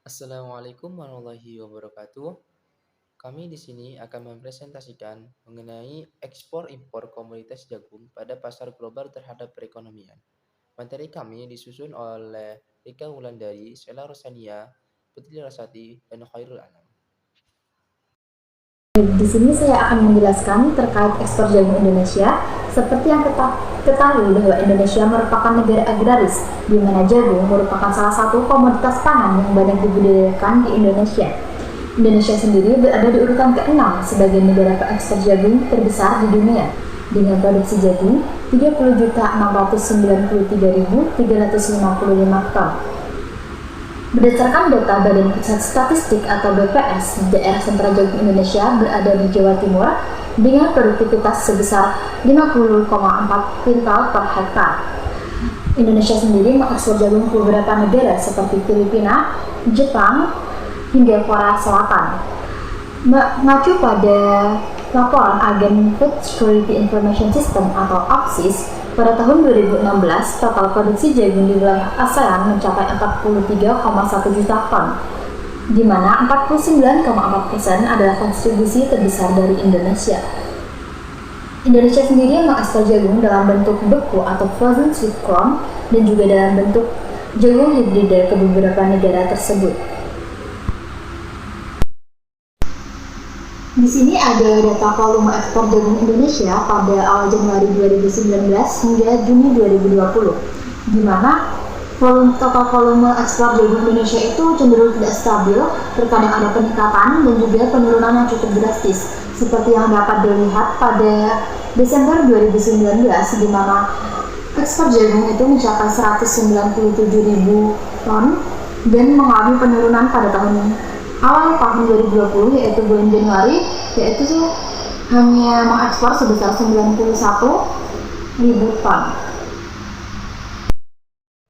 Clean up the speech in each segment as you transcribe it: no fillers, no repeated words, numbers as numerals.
Assalamualaikum warahmatullahi wabarakatuh. Kami di sini akan mempresentasikan mengenai ekspor impor komoditas jagung pada pasar global terhadap perekonomian. Materi kami disusun oleh Rika Wulandari, Sela Rosania, Putri Rasati, dan Khairul Anam. Di sini saya akan menjelaskan terkait ekspor jagung Indonesia. Seperti yang ketahui bahwa Indonesia merupakan negara agraris, di mana jagung merupakan salah satu komoditas pangan yang banyak dibudidayakan di Indonesia. Indonesia sendiri berada di urutan ke-6 sebagai negara pengekspor jagung terbesar di dunia, dengan produksi jagung 30.693.355 ton. Berdasarkan data Badan Pusat Statistik atau BPS, daerah sentra jagung Indonesia berada di Jawa Timur dengan produktivitas sebesar 50,4 kuintal per hektar. Indonesia sendiri mengekspor jagung ke beberapa negara seperti Filipina, Jepang, hingga Korea Selatan. Mengacu pada laporan Agen Food Security Information System atau AFSIS, pada tahun 2016, total produksi jagung di wilayah ASEAN mencapai 43,1 juta ton, di mana 49,4% adalah kontribusi terbesar dari Indonesia. Indonesia sendiri mengekspor jagung dalam bentuk beku atau frozen sweet corn dan juga dalam bentuk jagung hibrida ke beberapa negara tersebut. Di sini ada data volume ekspor jagung Indonesia pada awal Januari 2019 hingga Juni 2020, di mana total volume ekspor jagung Indonesia itu cenderung tidak stabil, terkadang ada peningkatan dan juga penurunan yang cukup drastis, seperti yang dapat dilihat pada Desember 2019, di mana ekspor jagung itu mencapai 197.000 ton dan mengalami penurunan pada awal tahun 2020, yaitu bulan Januari, yaitu hanya mengekspor sebesar 91.000 ton.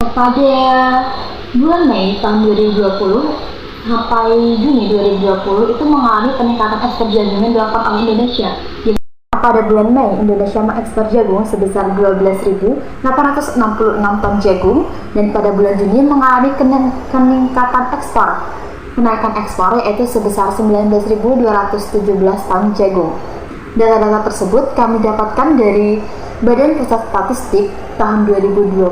Pada bulan Mei tahun 2020 sampai Juni 2020 itu mengalami peningkatan ekspor jagung yang dilakukan oleh Indonesia. Pada bulan Mei, Indonesia mengekspor jagung sebesar 12.866 ton jagung, dan pada bulan Juni mengalami keningkatan ekspor. Kenaikan ekspor yaitu sebesar 19.217 ton jagung. Data-data tersebut kami dapatkan dari Badan Pusat Statistik tahun 2020.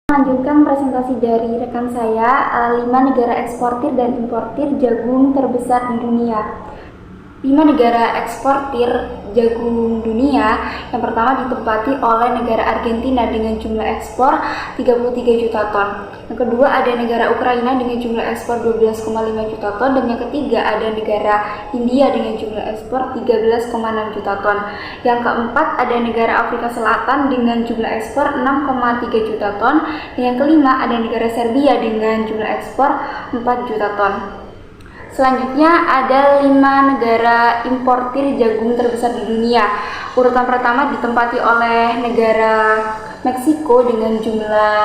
Lanjutkan presentasi dari rekan saya, 5 negara eksportir dan importir jagung terbesar di dunia. 5 negara eksportir jagung dunia, yang pertama ditempati oleh negara Argentina dengan jumlah ekspor 33 juta ton. Yang kedua ada negara Ukraina dengan jumlah ekspor 12,5 juta ton, dan yang ketiga ada negara India dengan jumlah ekspor 13,6 juta ton. Yang keempat ada negara Afrika Selatan dengan jumlah ekspor 6,3 juta ton, dan yang kelima ada negara Serbia dengan jumlah ekspor 4 juta ton. Selanjutnya ada 5 negara importir jagung terbesar di dunia. Urutan pertama ditempati oleh negara Meksiko dengan jumlah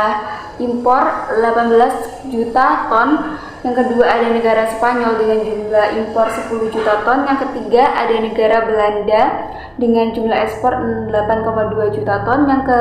impor 18 juta ton. Yang kedua ada negara Spanyol dengan jumlah impor 10 juta ton. Yang ketiga ada negara Belanda dengan jumlah ekspor 8,2 juta ton. Yang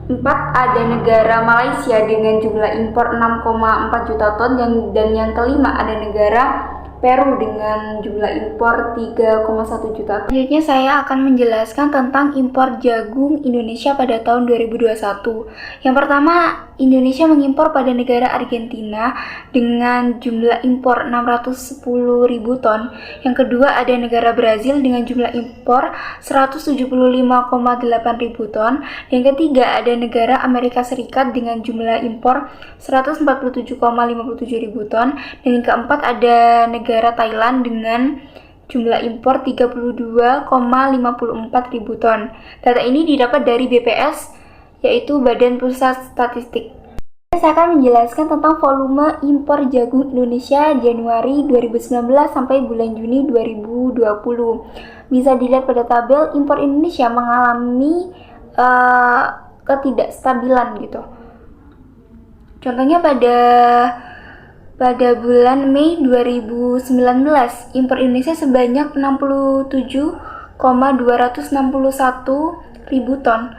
keempat ada negara Malaysia dengan jumlah impor 6,4 juta ton, dan yang kelima ada negara Peru dengan jumlah impor 3,1 juta ton. Selanjutnya saya akan menjelaskan tentang impor jagung Indonesia pada tahun 2021. Yang pertama, Indonesia mengimpor pada negara Argentina dengan jumlah impor 610.000 ton. Yang kedua ada negara Brazil dengan jumlah impor 175,8.000 ton. Yang ketiga ada negara Amerika Serikat dengan jumlah impor 147,57.000 ton. Dan yang keempat ada negara Thailand dengan jumlah impor 32,54.000 ton. Data ini didapat dari BPS, yaitu Badan Pusat Statistik. Saya akan menjelaskan tentang volume impor jagung Indonesia Januari 2019 sampai bulan Juni 2020. Bisa dilihat pada tabel, impor Indonesia mengalami ketidakstabilan gitu. Contohnya pada bulan Mei 2019, impor Indonesia sebanyak 67,261.000 ton.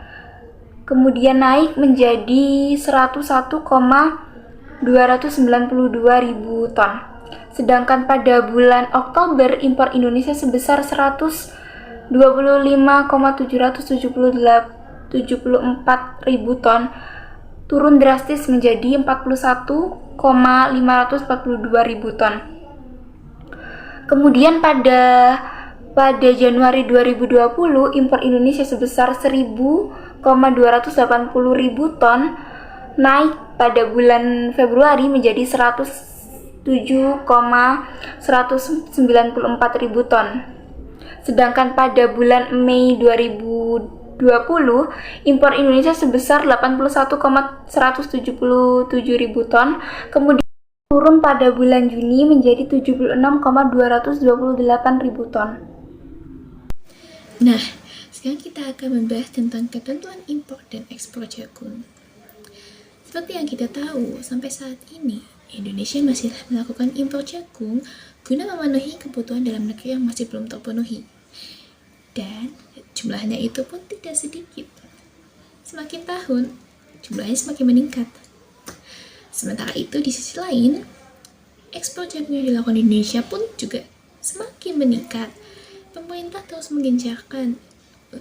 Kemudian naik menjadi 101,2 292.000 ton. Sedangkan pada bulan Oktober impor Indonesia sebesar 125,774.000 ton, turun drastis menjadi 41,542.000 ton. Kemudian pada Januari 2020 impor Indonesia sebesar 1.280.000 ton, naik pada bulan Februari menjadi 107,194.000 ton. Sedangkan pada bulan Mei 2020 impor Indonesia sebesar 81,177.000 ton, kemudian turun pada bulan Juni menjadi 76,228.000 ton. Nah, sekarang kita akan membahas tentang ketentuan impor dan ekspor jagung. Seperti yang kita tahu, sampai saat ini Indonesia masih melakukan impor jagung guna memenuhi kebutuhan dalam negeri yang masih belum terpenuhi. Dan jumlahnya itu pun tidak sedikit. Semakin tahun, jumlahnya semakin meningkat. Sementara itu di sisi lain, ekspor jagung yang dilakukan di Indonesia pun juga semakin meningkat. Pemerintah terus menggencarkan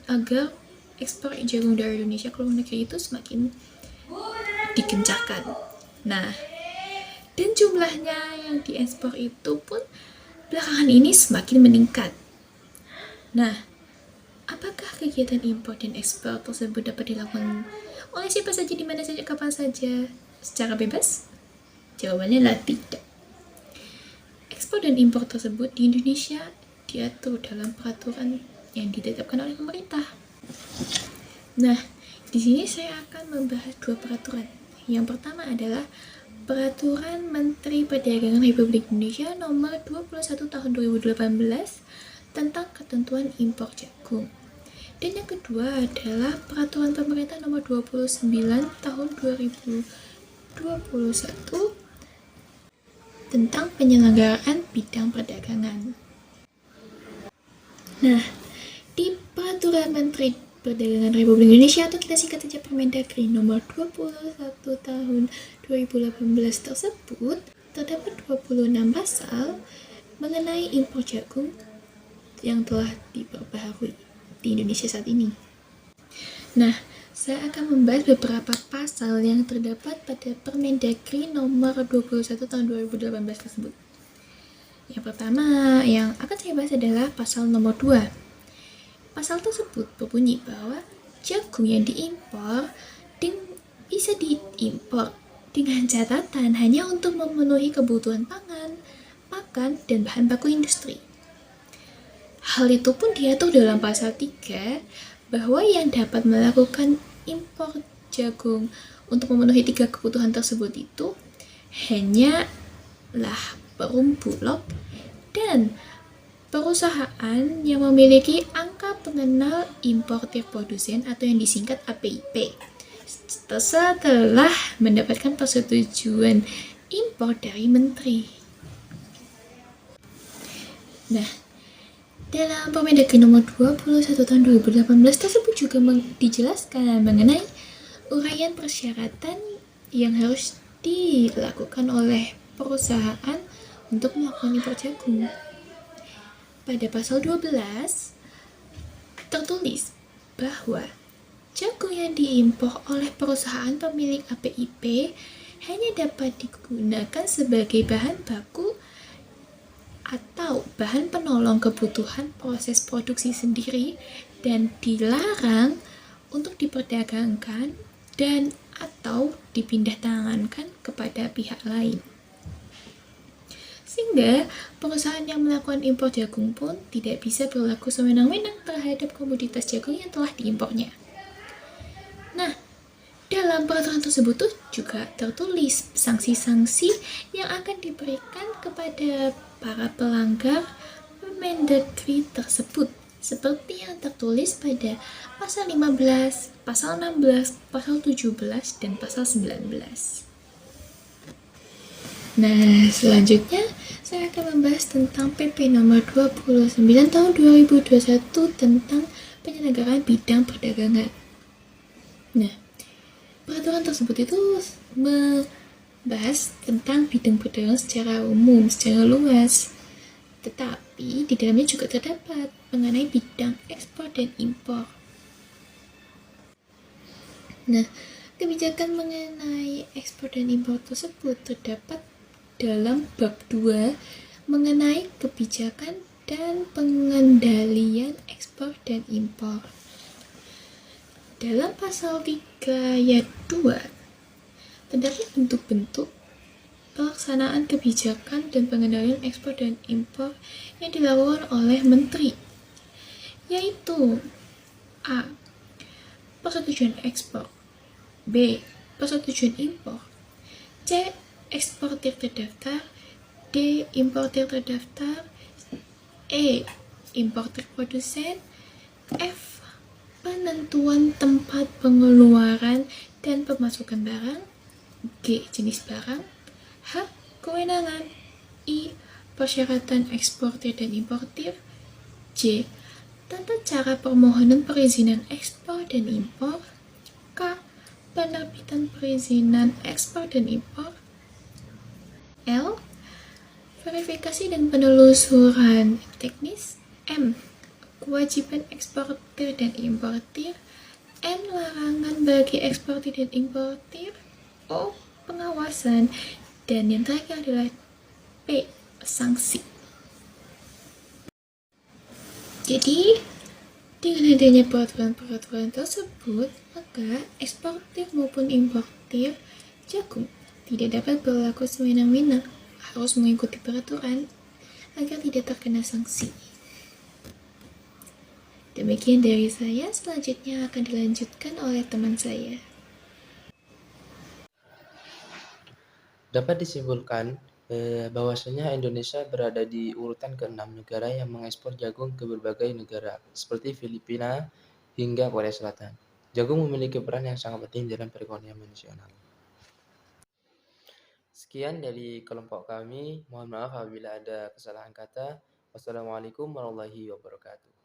agar ekspor jagung dari Indonesia ke luar negeri itu semakin digencarkan. Nah, dan jumlahnya yang diekspor itu pun belakangan ini semakin meningkat. Nah, apakah kegiatan impor dan ekspor tersebut dapat dilakukan oleh siapa saja, di mana saja, kapan saja, secara bebas? Jawabannya adalah tidak. Ekspor dan impor tersebut di Indonesia diatur dalam peraturan yang ditetapkan oleh pemerintah. Nah, di sini saya akan membahas dua peraturan. Yang pertama adalah Peraturan Menteri Perdagangan Republik Indonesia Nomor 21 Tahun 2018 tentang ketentuan impor jagung. Dan yang kedua adalah Peraturan Pemerintah Nomor 29 Tahun 2021 tentang penyelenggaraan bidang perdagangan. Nah, di Peraturan Menteri Perdagangan Republik Indonesia, atau kita singkat saja Permendagri Nomor 21 Tahun 2018 tersebut, terdapat 26 pasal mengenai impor jagung yang telah diperbaharui di Indonesia saat ini. Nah, saya akan membahas beberapa pasal yang terdapat pada Permendagri Nomor 21 Tahun 2018 tersebut. Yang pertama yang akan saya bahas adalah pasal nomor 2. Pasal tersebut berbunyi bahwa jagung yang diimpor bisa diimpor dengan catatan hanya untuk memenuhi kebutuhan pangan, pakan, dan bahan baku industri. Hal itu pun diatur dalam pasal 3 bahwa yang dapat melakukan impor jagung untuk memenuhi 3 kebutuhan tersebut itu hanyalah Perum Bulog dan perusahaan yang memiliki angka pengenal importir produsen atau yang disingkat APIP setelah mendapatkan persetujuan impor dari menteri. Nah, dalam Permendagri Nomor 21 Tahun 2018 tersebut juga dijelaskan mengenai uraian persyaratan yang harus dilakukan oleh perusahaan untuk melakukan impor jagung. Pada pasal 12 tertulis bahwa jagung yang diimpor oleh perusahaan pemilik APIP hanya dapat digunakan sebagai bahan baku atau bahan penolong kebutuhan proses produksi sendiri dan dilarang untuk diperdagangkan dan atau dipindah tangankan kepada pihak lain. Sehingga perusahaan yang melakukan impor jagung pun tidak bisa berlaku sewenang-wenang terhadap komoditas jagung yang telah diimpornya. Nah, dalam peraturan tersebut juga tertulis sanksi-sanksi yang akan diberikan kepada para pelanggar Permendagri tersebut, seperti yang tertulis pada pasal 15, pasal 16, pasal 17, dan pasal 19. Nah, selanjutnya saya akan membahas tentang PP Nomor 29 Tahun 2021 tentang penyelenggaraan bidang perdagangan. Nah, peraturan tersebut itu bahas tentang bidang perdagangan secara umum, secara luas. Tetapi di dalamnya juga terdapat mengenai bidang ekspor dan impor. Nah, kebijakan mengenai ekspor dan impor tersebut terdapat dalam bab 2 mengenai kebijakan dan pengendalian ekspor dan impor. Dalam pasal 3 ayat 2 terdapat bentuk-bentuk pelaksanaan kebijakan dan pengendalian ekspor dan impor yang dilakukan oleh menteri, yaitu A. Persetujuan ekspor, B. Persetujuan impor, C. Eksportir terdaftar, D. Importir terdaftar, E. Importir produsen, F. Penentuan tempat pengeluaran dan pemasukan barang, G. Jenis barang, H. Kewenangan, I. Persyaratan eksportir dan importir, J. Tata cara permohonan perizinan ekspor dan impor, K. Penerbitan perizinan ekspor dan impor, L. Verifikasi dan penelusuran teknis, M. Kewajiban eksportir dan importir, N. Larangan bagi eksportir dan importir, O. Pengawasan, dan yang terakhir adalah P. Sanksi. Jadi, dengan adanya peraturan-peraturan tersebut, maka eksportir maupun importir jagung tidak dapat berlaku semena-mena, harus mengikuti peraturan agar tidak terkena sanksi. Demikian dari saya, selanjutnya akan dilanjutkan oleh teman saya. Dapat disimpulkan bahwasanya Indonesia berada di urutan ke-6 negara yang mengekspor jagung ke berbagai negara, seperti Filipina hingga Korea Selatan. Jagung memiliki peran yang sangat penting dalam perekonomian nasional. Sekian dari kelompok kami. Mohon maaf apabila ada kesalahan kata. Wassalamualaikum warahmatullahi wabarakatuh.